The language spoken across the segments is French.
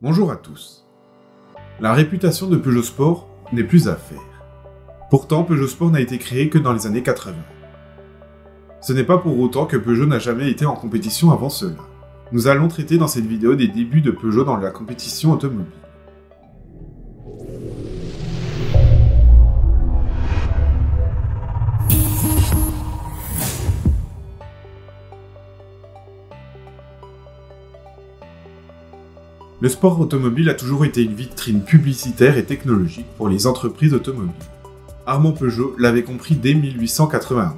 Bonjour à tous. La réputation de Peugeot Sport n'est plus à faire. Pourtant, Peugeot Sport n'a été créé que dans les années 80. Ce n'est pas pour autant que Peugeot n'a jamais été en compétition avant cela. Nous allons traiter dans cette vidéo des débuts de Peugeot dans la compétition automobile. Le sport automobile a toujours été une vitrine publicitaire et technologique pour les entreprises automobiles. Armand Peugeot l'avait compris dès 1891.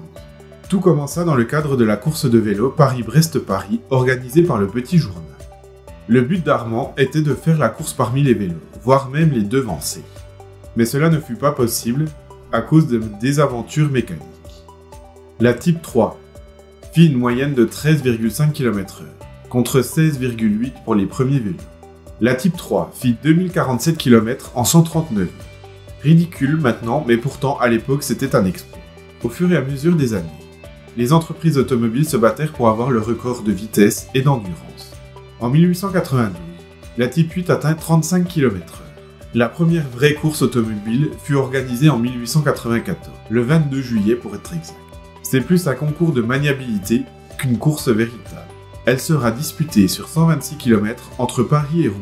Tout commença dans le cadre de la course de vélo Paris-Brest-Paris organisée par le Petit Journal. Le but d'Armand était de faire la course parmi les vélos, voire même les devancer. Mais cela ne fut pas possible à cause de désaventures mécaniques. La Type 3 fit une moyenne de 13,5 km/h, contre 16,8 pour les premiers vélos. La Type 3 fit 2047 km en 139 heures. Ridicule maintenant, mais pourtant à l'époque c'était un exploit. Au fur et à mesure des années, les entreprises automobiles se battèrent pour avoir le record de vitesse et d'endurance. En 1892, la Type 8 atteint 35 km/h. La première vraie course automobile fut organisée en 1894, le 22 juillet pour être exact. C'est plus un concours de maniabilité qu'une course véritable. Elle sera disputée sur 126 km entre Paris et Rouen.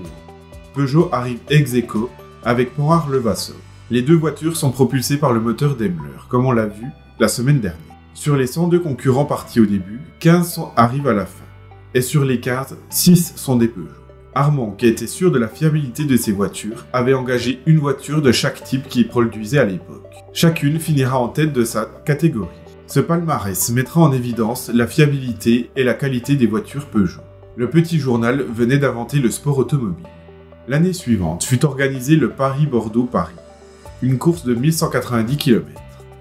Peugeot arrive ex-aequo avec Pont-Ars-le-Vasseur. Les deux voitures sont propulsées par le moteur Daimler, comme on l'a vu la semaine dernière. Sur les 102 concurrents partis au début, 15 arrivent à la fin. Et sur les 15, 6 sont des Peugeot. Armand, qui était sûr de la fiabilité de ces voitures, avait engagé une voiture de chaque type qu'il produisait à l'époque. Chacune finira en tête de sa catégorie. Ce palmarès mettra en évidence la fiabilité et la qualité des voitures Peugeot. Le Petit Journal venait d'inventer le sport automobile. L'année suivante fut organisé le Paris-Bordeaux-Paris, une course de 1190 km.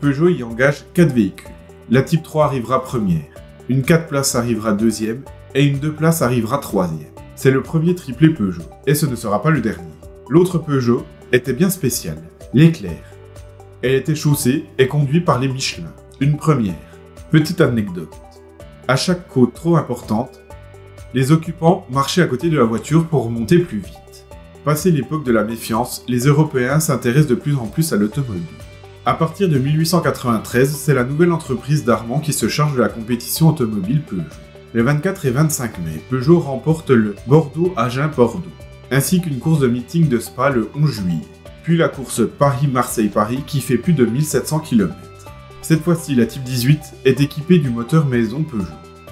Peugeot y engage 4 véhicules. La Type 3 arrivera première, une 4 places arrivera deuxième et une 2 places arrivera troisième. C'est le premier triplé Peugeot, et ce ne sera pas le dernier. L'autre Peugeot était bien spécial, l'Éclair. Elle était chaussée et conduite par les Michelin. Une première. Petite anecdote. À chaque côte trop importante, les occupants marchaient à côté de la voiture pour remonter plus vite. Passé l'époque de la méfiance, les Européens s'intéressent de plus en plus à l'automobile. À partir de 1893, c'est la nouvelle entreprise d'Armand qui se charge de la compétition automobile Peugeot. Le 24 et 25 mai, Peugeot remporte le Bordeaux-Agen-Bordeaux, ainsi qu'une course de meeting de Spa le 11 juillet, puis la course Paris-Marseille-Paris qui fait plus de 1700 km. Cette fois-ci, la Type 18 est équipée du moteur maison Peugeot.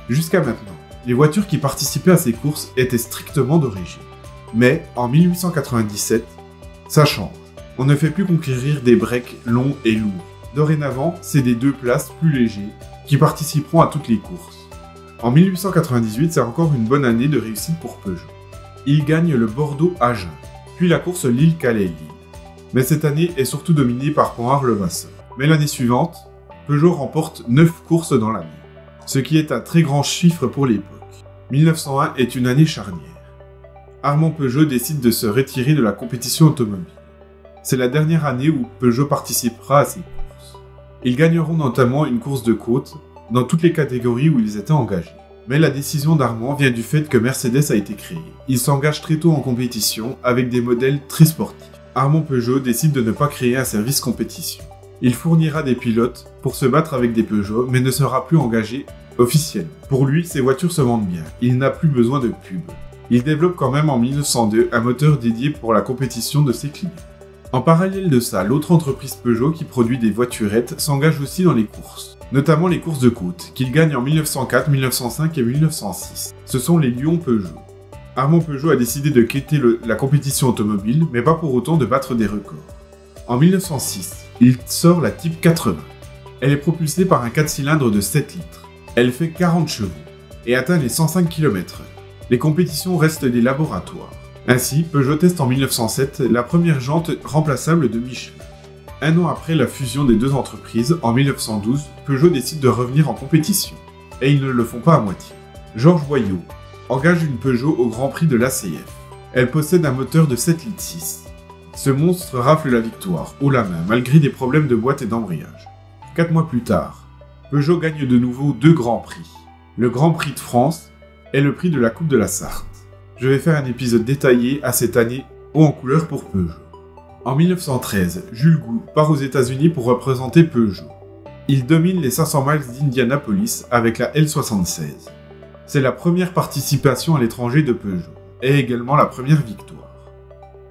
Jusqu'à maintenant, les voitures qui participaient à ces courses étaient strictement d'origine. Mais en 1897, ça change. On ne fait plus conquérir des breaks longs et lourds. Dorénavant, c'est des 2 places plus légers qui participeront à toutes les courses. En 1898, c'est encore une bonne année de réussite pour Peugeot. Il gagne le Bordeaux-Agen, puis la course Lille-Calais-Lille. Mais cette année est surtout dominée par Pont-Ars-le-Vasseur. Mais l'année suivante, Peugeot remporte 9 courses dans l'année, ce qui est un très grand chiffre pour l'époque. 1901 est une année charnière. Armand Peugeot décide de se retirer de la compétition automobile. C'est la dernière année où Peugeot participera à ces courses. Ils gagneront notamment une course de côte dans toutes les catégories où ils étaient engagés. Mais la décision d'Armand vient du fait que Mercedes a été créée. Il s'engage très tôt en compétition avec des modèles très sportifs. Armand Peugeot décide de ne pas créer un service compétition. Il fournira des pilotes pour se battre avec des Peugeot, mais ne sera plus engagé officiellement. Pour lui, ces voitures se vendent bien. Il n'a plus besoin de pub. Il développe quand même en 1902 un moteur dédié pour la compétition de ses clients. En parallèle de ça, l'autre entreprise Peugeot qui produit des voiturettes s'engage aussi dans les courses, notamment les courses de côte, qu'il gagne en 1904, 1905 et 1906. Ce sont les Lions Peugeot. Armand Peugeot a décidé de quitter la compétition automobile, mais pas pour autant de battre des records. En 1906, il sort la Type 80. Elle est propulsée par un 4 cylindres de 7 litres. Elle fait 40 chevaux et atteint les 105 km/h. Les compétitions restent des laboratoires. Ainsi, Peugeot teste en 1907 la première jante remplaçable de Michelin. Un an après la fusion des deux entreprises, en 1912, Peugeot décide de revenir en compétition. Et ils ne le font pas à moitié. Georges Boyau engage une Peugeot au Grand Prix de l'ACF. Elle possède un moteur de 7,6 litres. Ce monstre rafle la victoire, haut la main, malgré des problèmes de boîte et d'embrayage. 4 mois plus tard, Peugeot gagne de nouveau 2 grands prix. Le Grand Prix de France et le prix de la Coupe de la Sarthe. Je vais faire un épisode détaillé à cette année haut en couleur pour Peugeot. En 1913, Jules Goux part aux États-Unis pour représenter Peugeot. Il domine les 500 miles d'Indianapolis avec la L76. C'est la première participation à l'étranger de Peugeot, et également la première victoire.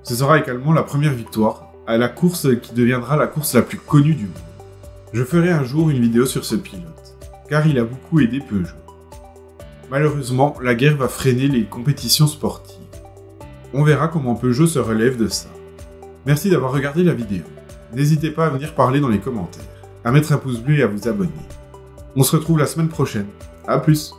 Ce sera également la première victoire à la course qui deviendra la course la plus connue du monde. Je ferai un jour une vidéo sur ce pilote, car il a beaucoup aidé Peugeot. Malheureusement, la guerre va freiner les compétitions sportives. On verra comment Peugeot se relève de ça. Merci d'avoir regardé la vidéo. N'hésitez pas à venir parler dans les commentaires, à mettre un pouce bleu et à vous abonner. On se retrouve la semaine prochaine. A plus!